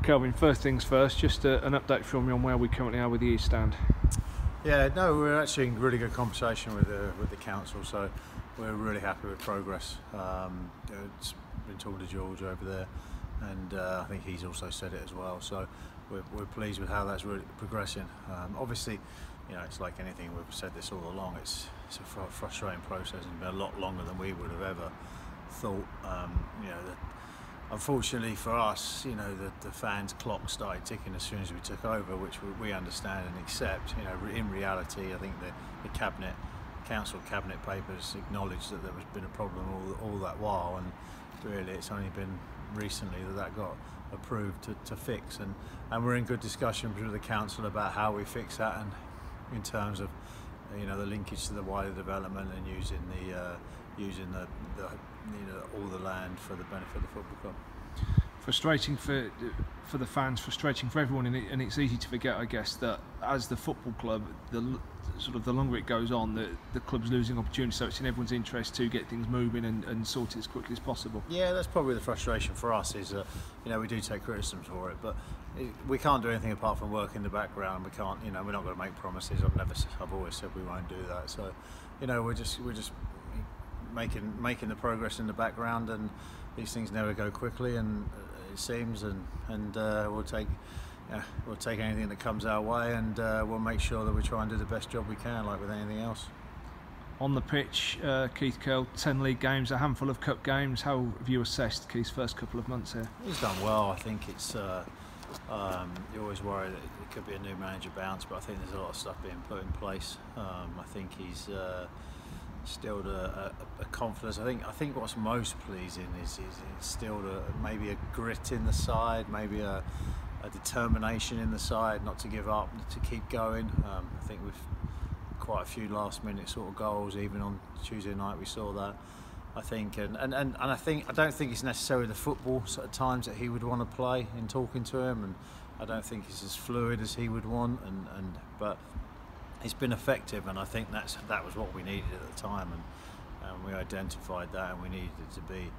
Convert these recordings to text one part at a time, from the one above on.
Kelvin, first things first, just an update from you on where we currently are with the East Stand. Yeah, no, we're actually in really good conversation with the council, so we're really happy with progress. It's been talking to George over there, and I think he's also said it as well. So we're pleased with how that's really progressing. Obviously, it's like anything. We've said this all along. It's a frustrating process. It's been a lot longer than we would have ever thought. Unfortunately for us, the fans' clock started ticking as soon as we took over, which we understand and accept. In reality, I think the council cabinet papers acknowledged that there has been a problem all that while, and really it's only been recently that got approved to fix, and we're in good discussions with the council about how we fix that, and in terms of the linkage to the wider development and using all the land for the benefit of the football club. Frustrating for the fans, frustrating for everyone, and it's easy to forget, I guess, that as the football club, the longer it goes on, the club's losing opportunity. So it's in everyone's interest to get things moving and sort it as quickly as possible. Yeah, that's probably the frustration for us. Is we do take criticism for it, but we can't do anything apart from work in the background. We can't, we're not going to make promises. I've always said we won't do that. So, we're just making the progress in the background, and these things never go quickly, and it seems, and we'll take anything that comes our way, and we'll make sure that we try and do the best job we can, like with anything else. On the pitch, Keith Curle, 10 league games, a handful of cup games. How have you assessed Keith's first couple of months here? He's done well. I think it's you always worry that it could be a new manager bounce, but I think there's a lot of stuff being put in place. I think he's instilled a confidence. I think what's most pleasing is instilled maybe a grit in the side, maybe a determination in the side, not to give up, to keep going. I think we've quite a few last minute sort of goals, even on Tuesday night we saw that. I think and I don't think it's necessarily the football sort of times that he would want to play in talking to him, and I don't think it's as fluid as he would want, but it's been effective, and I think that was what we needed at the time, and we identified that, and we needed to be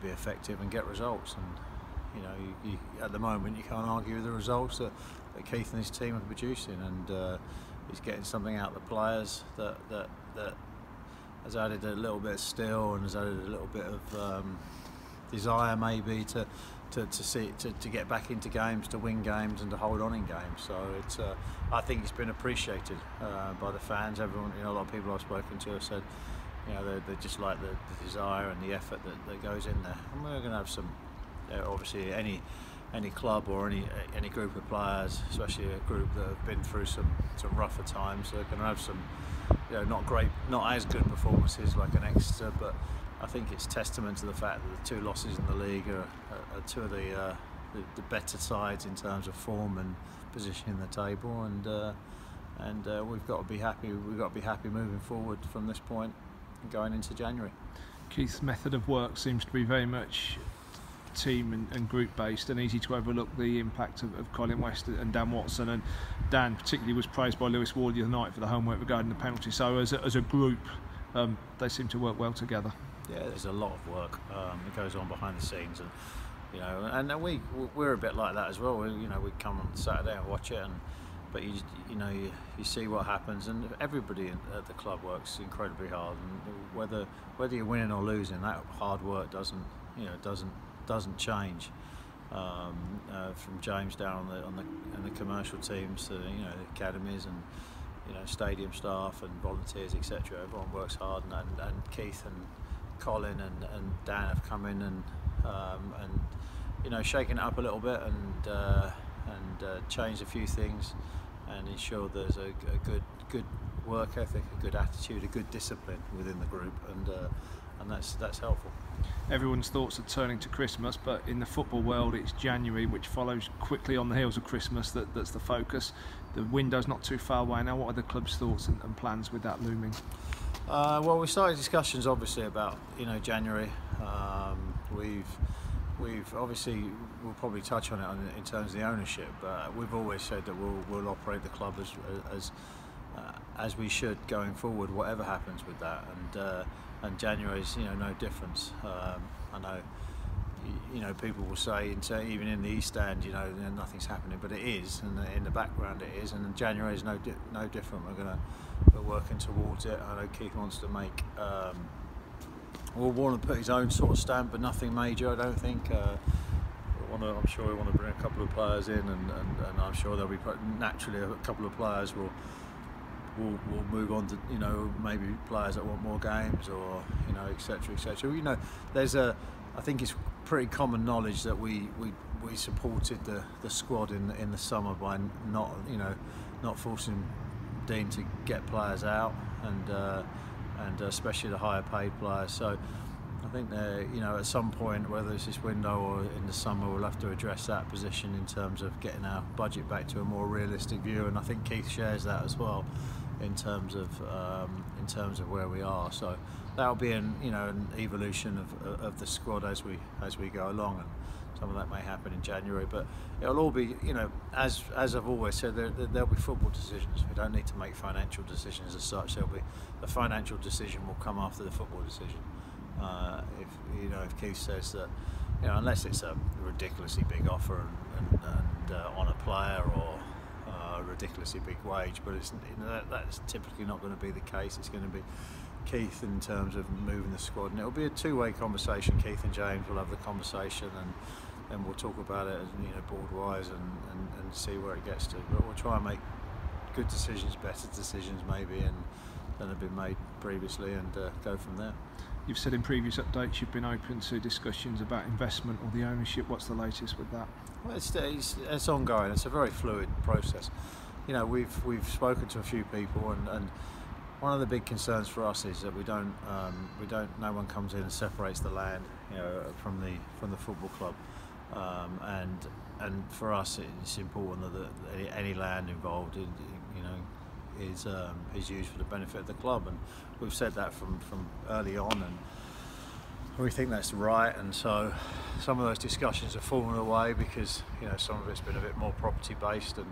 effective and get results. And you, at the moment, you can't argue with the results that Keith and his team are producing, and he's getting something out of the players that has added a little bit of steel, and has added a little bit of desire maybe to get back into games, to win games, and to hold on in games. So it's I think it's been appreciated by the fans. Everyone, a lot of people I've spoken to have said, they just like the desire and the effort that goes in there. And we're going to have some, obviously any club or any group of players, especially a group that have been through some rougher times, they're going to have some not as good performances like an Exeter, but I think it's testament to the fact that the two losses in the league are two of the better sides in terms of form and position in the table, and we've got to be happy. We've got to be happy moving forward from this point and going into January. Keith's method of work seems to be very much team and group based, and easy to overlook the impact of Colin West and Dan Watson, and Dan particularly was praised by Lewis Ward the other night for the homework regarding the penalty. So as a group, they seem to work well together. Yeah, there's a lot of work that goes on behind the scenes, and and we're a bit like that as well. We come on Saturday and watch it, but you see what happens, and everybody at the club works incredibly hard, and whether you're winning or losing, that hard work doesn't change. From James down on the commercial teams to the academies and stadium staff and volunteers, etc. Everyone works hard, and Keith and Colin and Dan have come in and shaken it up a little bit and changed a few things and ensured there's a good work ethic, a good attitude, a good discipline within the group, and that's helpful. Everyone's thoughts are turning to Christmas, but in the football world it's January, which follows quickly on the heels of Christmas. That's the focus. The window's not too far away now. What are the club's thoughts and plans with that looming? Well, we started discussions obviously about January. We've obviously, we'll probably touch on it in terms of the ownership, but we've always said that we'll operate the club as we should going forward, whatever happens with that, and January's no difference. I know you know, people will say, even in the East Stand, you know, nothing's happening, but it is, and in the background it is, and January is no different. We're working towards it. I know Keith wants to make, will want to put his own sort of stamp, but nothing major, I don't think. I'm sure we want to bring a couple of players in, and I'm sure there'll be naturally a couple of players will move on to, you know, maybe players that want more games, or, you know, etc., etc. You know, I think it's pretty common knowledge that we supported the squad in the summer by not forcing Dean to get players out, and especially the higher paid players. So I think you know, at some point, whether it's this window or in the summer, we'll have to address that position in terms of getting our budget back to a more realistic view, and I think Keith shares that as well, in terms of where we are. So that'll be an evolution of the squad as we go along, and some of that may happen in January, but it'll all be, you know, as I've always said, there'll be football decisions. We don't need to make financial decisions as such. The financial decision will come after the football decision. If Keith says that, you know, unless it's a ridiculously big offer and on a player, or a ridiculously big wage, but that's typically not going to be the case. It's going to be Keith in terms of moving the squad, and it'll be a two-way conversation. Keith and James will have the conversation, and we'll talk about it, you know, board-wise, and see where it gets to. But we'll try and make good decisions, better decisions maybe, than have been made previously, and go from there. You've said in previous updates you've been open to discussions about investment or the ownership. What's the latest with that? Well, it's ongoing. It's a very fluid process. You know, we've spoken to a few people, and one of the big concerns for us is that no one comes in and separates the land, you know, from the football club, and for us it's important that any land involved, you know, is used for the benefit of the club, and we've said that from early on, and we think that's right. And so some of those discussions have fallen away because, you know, some of it's been a bit more property based, and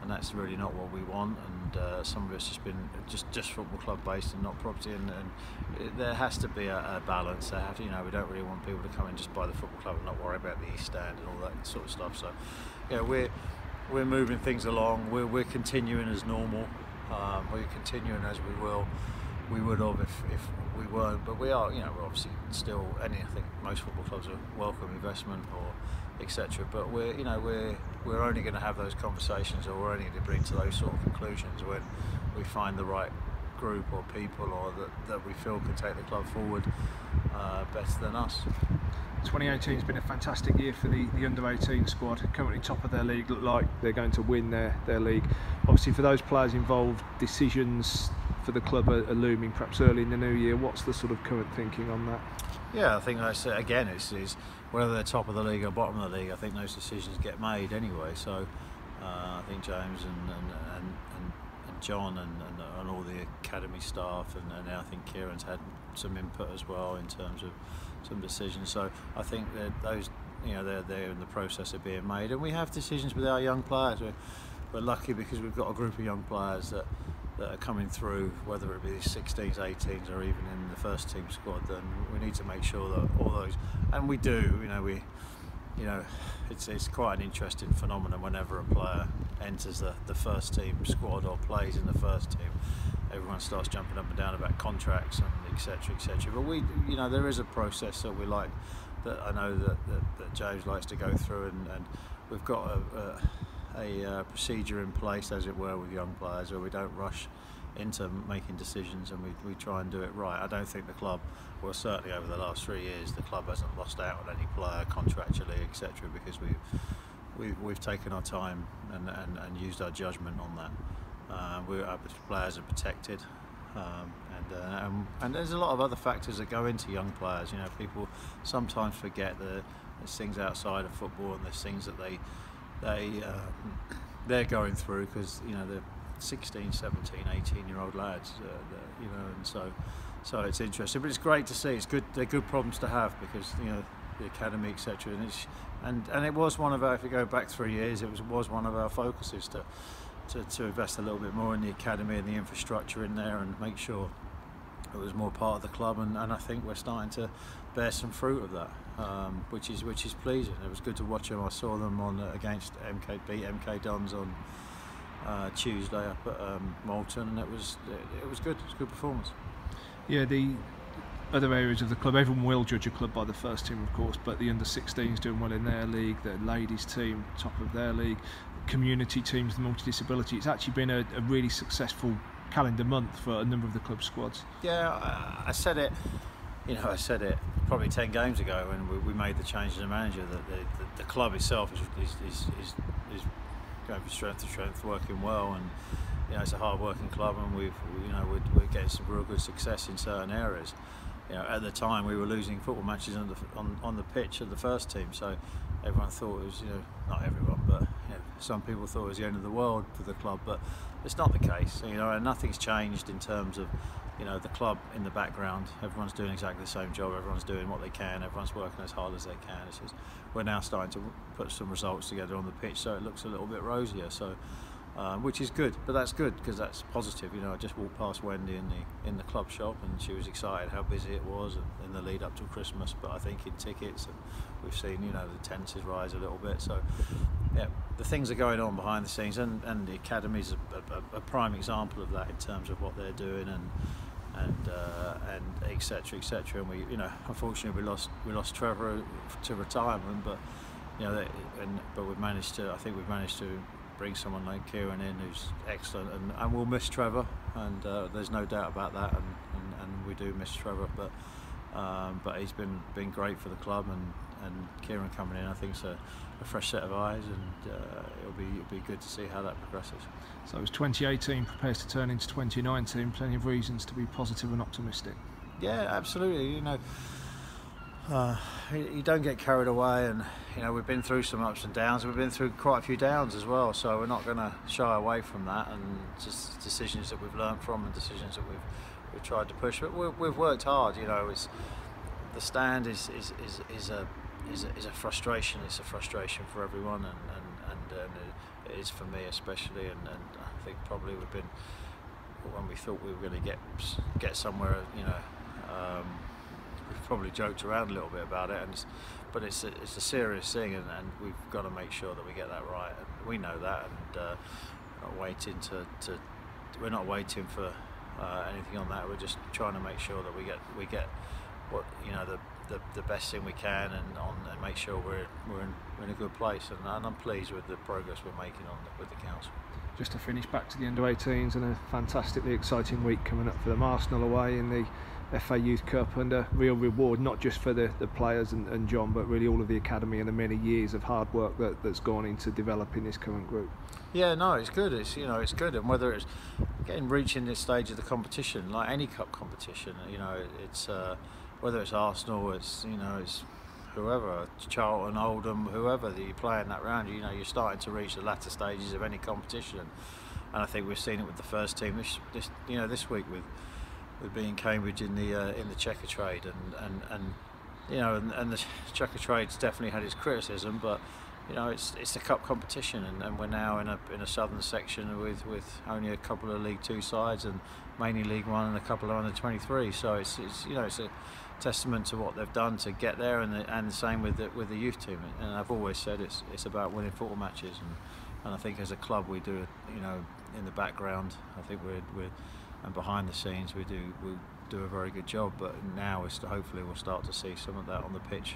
that's really not what we want, and some of it's just been just football club based and not property, and there has to be a balance. You know, we don't really want people to come in just buy the football club and not worry about the East Stand and all that sort of stuff. So, you know, we're moving things along. We're continuing as normal. We're continuing as we would have if we weren't, but we are, you know, we're obviously still, I think most football clubs are welcome investment or etc. But we're only going to have those conversations, or we're only going to bring to those sort of conclusions when we find the right group or people, or that we feel can take the club forward better than us. 2018 has been a fantastic year for the under-18 squad, currently top of their league, look like they're going to win their league. Obviously for those players involved, decisions for the club are looming perhaps early in the new year. What's the sort of current thinking on that? Yeah, I think that's, again, it's whether they're top of the league or bottom of the league, I think those decisions get made anyway. So I think James and John and all the academy staff, and I think Kieran's had some input as well in terms of some decisions. So I think that those, you know, they're in the process of being made, and we have decisions with our young players. We're lucky because we've got a group of young players that are coming through, whether it be the 16s, 18s, or even in the first team squad. Then we need to make sure that all those, and we do. You know, it's quite an interesting phenomenon whenever a player enters the first team squad or plays in the first team. Everyone starts jumping up and down about contracts and etc. etc. But you know, there is a process that we like, that I know that James likes to go through, and we've got a procedure in place, as it were, with young players, where we don't rush into making decisions, and we try and do it right. I don't think the club, well, certainly over the last 3 years, the club hasn't lost out on any player contractually, etc., because we've taken our time and used our judgment on that. Our players are protected, and there's a lot of other factors that go into young players. You know, people sometimes forget that there's things outside of football, and there's things that they're going through, because, you know, they're 16, 17, 18-year-old lads, you know, and so it's interesting, but it's great to see. It's good. They're good problems to have, because, you know, the academy, etc. And it was one of our, if you go back 3 years, it was one of our focuses to invest a little bit more in the academy and the infrastructure in there, and make sure it was more part of the club, and I think we're starting to bear some fruit of that, which is pleasing. It was good to watch them. I saw them on against MK Dons on Tuesday up at Malton, and it was good. It was a good performance. Yeah, the other areas of the club, everyone will judge a club by the first team, of course, but the under-16s doing well in their league, the ladies team top of their league, community teams, the multi-disability. It's actually been a really successful calendar month for a number of the club squads. Yeah, I said it. I said it probably 10 games ago when we made the change in the manager, that the club itself is going from strength to strength, working well, and it's a hard-working club, and we're getting some real good success in certain areas. At the time we were losing football matches on the pitch of the first team, so everyone thought it was, not everyone, but some people thought it was the end of the world for the club, but it's not the case. And nothing's changed in terms of the club in the background. Everyone's doing exactly the same job, everyone's doing what they can, everyone's working as hard as they can. It's just, we're now starting to put some results together on the pitch, so it looks a little bit rosier, so which is good, but that's good because that's positive. I just walked past Wendy in the club shop, and she was excited how busy it was in the lead up to Christmas, but I think in tickets, and we've seen the attendances rise a little bit, so yeah, the things are going on behind the scenes, and the academy is a prime example of that in terms of what they're doing, and etc. And we, unfortunately we lost Trevor to retirement, but but we've managed to bring someone like Kieran in who's excellent, and we'll miss Trevor, and there's no doubt about that, and we do miss Trevor, but he's been great for the club, and Kieran coming in I think is a fresh set of eyes, and it'll be good to see how that progresses. So it was 2018 prepares to turn into 2019, plenty of reasons to be positive and optimistic. Yeah, absolutely. You don't get carried away, and we've been through some ups and downs. We've been through quite a few downs as well, so we're not going to shy away from that, and just decisions that we've learned from, and decisions that we've tried to push. But we've worked hard. The stand is a frustration. It's a frustration for everyone, and it is for me especially. And I think probably we've been, when we thought we were going to get somewhere, we've probably joked around a little bit about it, but it's a serious thing, and we've got to make sure that we get that right. And we know that, and we're not waiting for anything on that. We're just trying to make sure that we get what the best thing we can, and make sure we're in a good place. And I'm pleased with the progress we're making with the council. Just to finish, back to the under-18s, and a fantastically exciting week coming up for them. Arsenal away in the FA Youth Cup, and a real reward not just for the players and John, but really all of the academy and the many years of hard work that's gone into developing this current group. Yeah, no, it's good. It's good, and whether it's reaching this stage of the competition, like any cup competition, it's whether it's Arsenal, it's whoever, Charlton, Oldham, whoever that you play in that round, you're starting to reach the latter stages of any competition, and I think we've seen it with the first team this week with being Cambridge in the checker trade, and the checker trade's definitely had its criticism, but it's a cup competition, and we're now in a southern section with only a couple of League Two sides, and mainly League One, and a couple of under 23. So it's a testament to what they've done to get there, and the same with the youth team. And I've always said it's about winning football matches, and I think as a club we do it. In the background, I think we're and behind the scenes we do a very good job. But now hopefully we'll start to see some of that on the pitch.